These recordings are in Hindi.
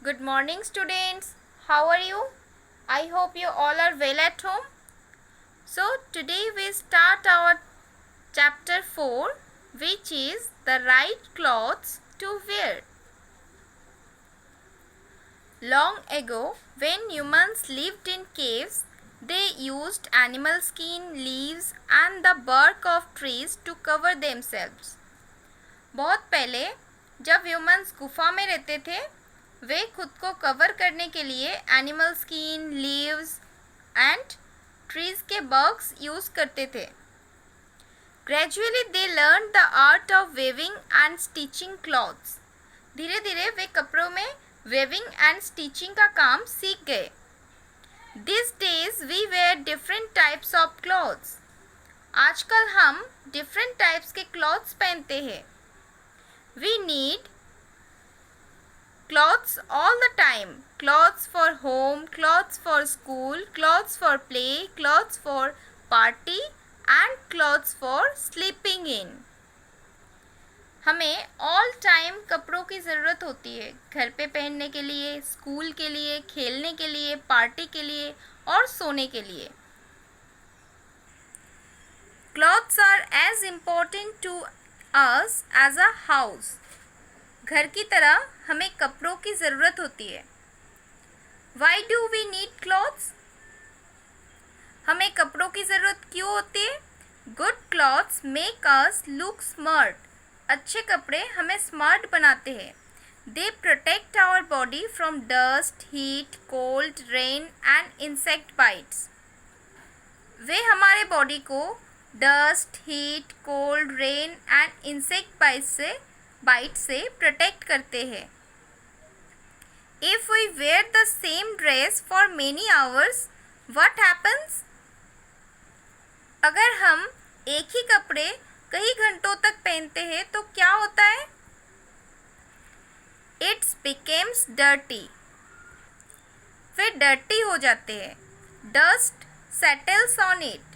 Good morning, students. How are you? I hope you all are well at home. So, today we start our chapter 4, which is the right clothes to wear. Long ago, when humans lived in caves, they used animal skin, leaves, and the bark of trees to cover themselves. बहुत पहले जब ह्यूमंस गुफा में रहते थे, वे खुद को कवर करने के लिए animal skin, leaves and trees के बर्क्स यूज करते थे. Gradually they learn the art of weaving and stitching clothes. धीरे धीरे वे कपड़ों में वेविंग एंड स्टिचिंग का काम सीख गए. This days we wear different types of clothes. आजकल हम डिफरेंट टाइप्स के क्लॉथ्स पहनते हैं. We need clothes all the time. Clothes for home, clothes for school, clothes for play, clothes for party and clothes for sleeping in. हमें all time कपड़ों की ज़रूरत होती है. घर पे पहनने के लिए, स्कूल के लिए, खेलने के लिए, पार्टी के लिए और सोने के लिए. Clothes are as important to us as a house. घर की तरह हमें कपड़ों की ज़रूरत होती है. Why do we need clothes? हमें कपड़ों की ज़रूरत क्यों होती है? Good clothes make us look smart. अच्छे कपड़े हमें स्मार्ट बनाते हैं. They protect our body from dust, heat, cold, rain and insect bites. वे हमारे बॉडी को dust, heat, cold, rain and insect bite से प्रोटेक्ट करते हैं. If we wear the same dress for many hours, what happens? अगर हम एक ही कपड़े कई घंटों तक पहनते हैं तो क्या होता है? It's becomes dirty. Way dirty हो जाते हैं. Dust settles on it.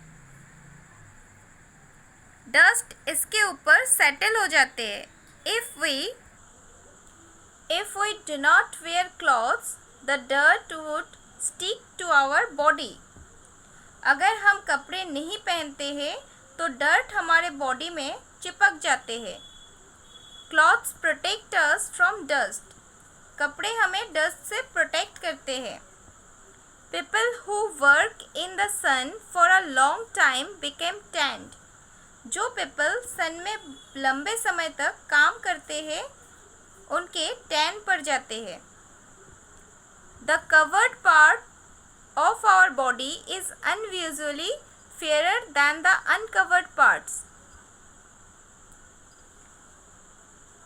Dust इसके ऊपर सेटल हो जाते हैं. If we do not wear clothes, the dirt would stick to our body. अगर हम कपड़े नहीं पहनते हैं तो डर्ट हमारे बॉडी में चिपक जाते हैं. Clothes protect us from dust. कपड़े हमें डस्ट से प्रोटेक्ट करते हैं. People who work in the sun for a long time became tanned. जो पीपल सन में लंबे समय तक काम करते हैं उनके टैन पड़ जाते हैं. The covered part of our body is unusually fair than the uncovered parts.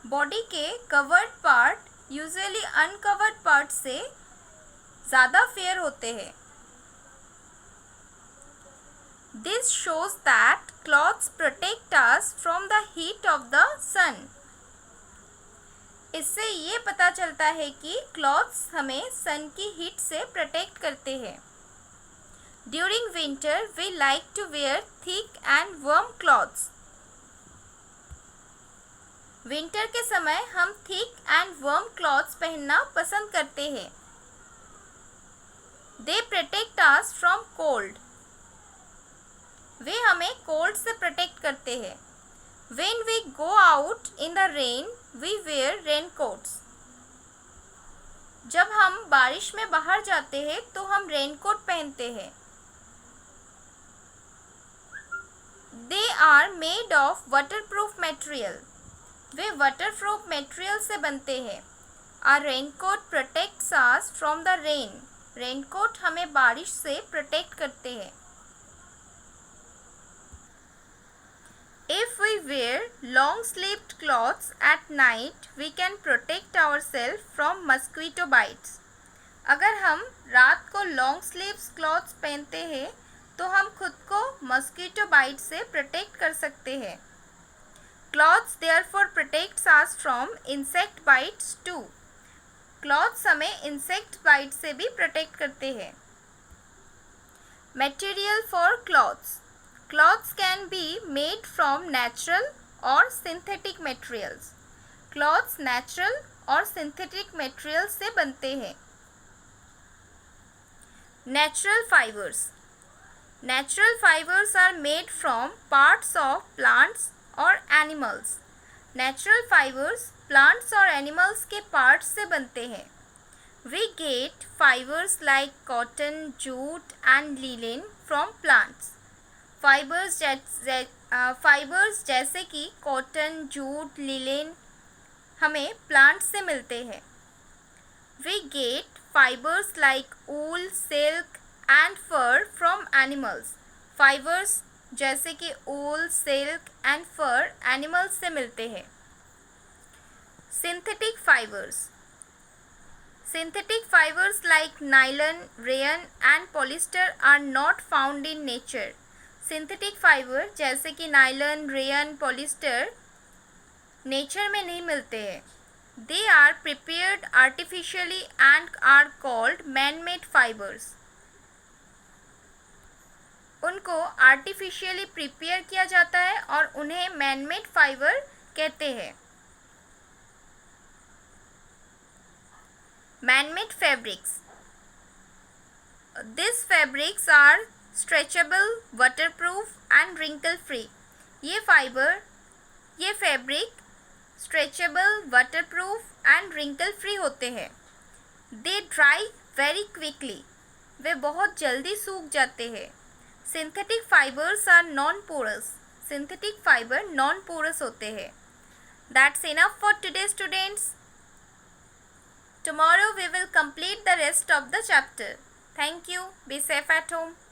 Body के covered part usually uncovered part से ज़्यादा फेयर होते हैं. This shows that clothes protect us from the heat of the sun. इससे ये पता चलता है कि क्लॉथ्स हमें सन की हीट से प्रोटेक्ट करते हैं. During winter, we like to wear thick and warm clothes. Winter के समय हम थिक एंड वार्म क्लॉथ्स पहनना पसंद करते हैं. They protect us from cold. वे हमें कोल्ड से प्रोटेक्ट करते हैं. When we go out in the rain, we wear raincoats. जब हम बारिश में बाहर जाते हैं तो हम रेनकोट पहनते हैं. They are made of waterproof material. Way waterproof material से बनते हैं. Our raincoat protects us from the rain. Raincoat हमें बारिश से प्रोटेक्ट करते हैं. If we wear long-sleeved clothes at night, we can protect ourselves from mosquito bites. अगर हम रात को लॉन्ग स्लीव्स क्लॉथ्स पहनते हैं तो हम खुद को मस्कीटो बाइट से प्रोटेक्ट कर सकते हैं. Clothes therefore protects us from insect bites too. Clothes हमें इंसेक्ट बाइट से भी प्रोटेक्ट करते हैं. Material for clothes. Clothes can be made from natural or synthetic materials. Clothes natural और सिंथेटिक मटेरियल से बनते हैं। Natural fibres. Natural fibres are made from parts of plants और एनिमल्स। नेचुरल फाइबर्स प्लांट्स और एनिमल्स के पार्ट्स से बनते हैं। We get fibers like cotton, jute and linen from plants. Fibers जैसे कि कॉटन, जूट, लिलेन हमें प्लांट से मिलते हैं। We get fibers like wool, silk and fur from animals. Fibers जैसे कि wool, silk and fur animals से मिलते हैं। Synthetic fibers. Synthetic fibers like nylon, rayon and polyester are not found in nature. Synthetic fiber जैसे कि nylon, rayon, polyester नेचर में नहीं मिलते हैं। They are prepared artificially and are called man-made fibers. उनको आर्टिफिशियली प्रिपेयर किया जाता है और उन्हें मैन-मेड फाइबर कहते हैं। Man-made fabrics. These fabrics are stretchable, waterproof and wrinkle free. ये fabric stretchable, waterproof and wrinkle free होते हैं। They dry very quickly. वे बहुत जल्दी सूख जाते हैं। Synthetic fibers are non-porous. Synthetic fibre non porous होते हैं। That's enough for today, students. Tomorrow we will complete the rest of the chapter. Thank you. Be safe at home.